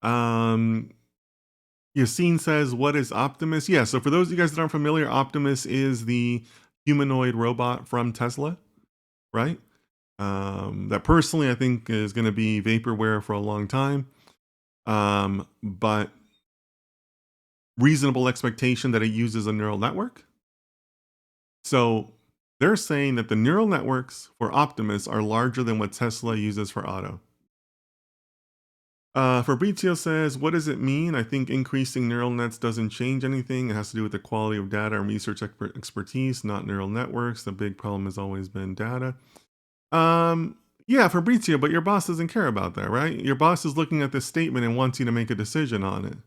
Um, Yassine says, what is Optimus? Yeah, so for those of you guys that aren't familiar, Optimus is the humanoid robot from Tesla, right? That personally I think is going to be vaporware for a long time. But reasonable expectation that it uses a neural network. So they're saying that the neural networks for Optimus are larger than what Tesla uses for Auto. Fabrizio says, what does it mean? I think increasing neural nets doesn't change anything. It has to do with the quality of data and research expertise, not neural networks. The big problem has always been data. Yeah, Fabrizio, but your boss doesn't care about that, right? Your boss is looking at this statement and wants you to make a decision on it,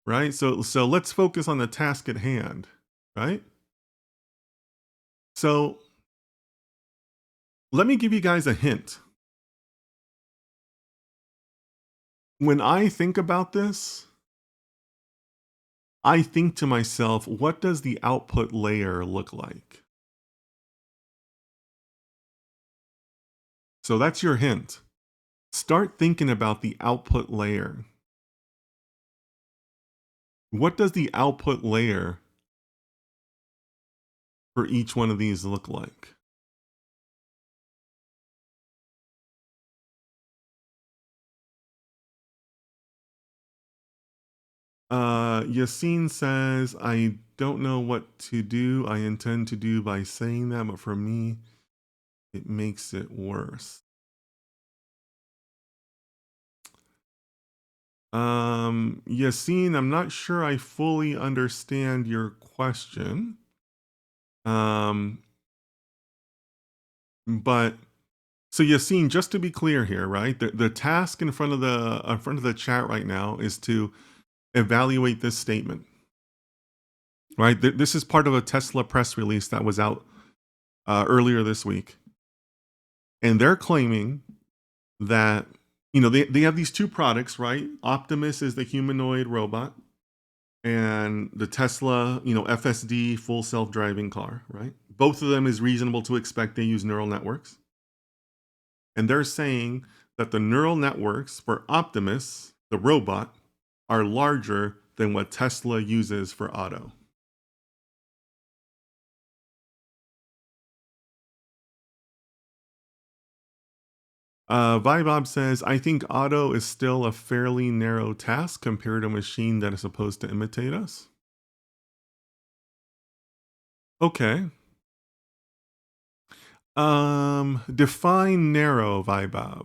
right? So let's focus on the task at hand, right? So let me give you guys a hint. When I think about this, I think to myself, what does the output layer look like? So that's your hint. Start thinking about the output layer. What does the output layer for each one of these look like? Yassine says, I don't know what to do. I intend to do by saying that, but for me, it makes it worse. Yassine, I'm not sure I fully understand your question. But so Yassine, just to be clear here, right? The task in front of the chat right now is to evaluate this statement, right? This is part of a Tesla press release that was out earlier this week, and they're claiming that they have these two products, right? Optimus is the humanoid robot, and the Tesla, FSD full self-driving car, right? Both of them is reasonable to expect they use neural networks. And they're saying that the neural networks for Optimus, the robot, are larger than what Tesla uses for Auto. Vibob says, I think Auto is still a fairly narrow task compared to a machine that is supposed to imitate us. Okay. Define narrow, Vibob.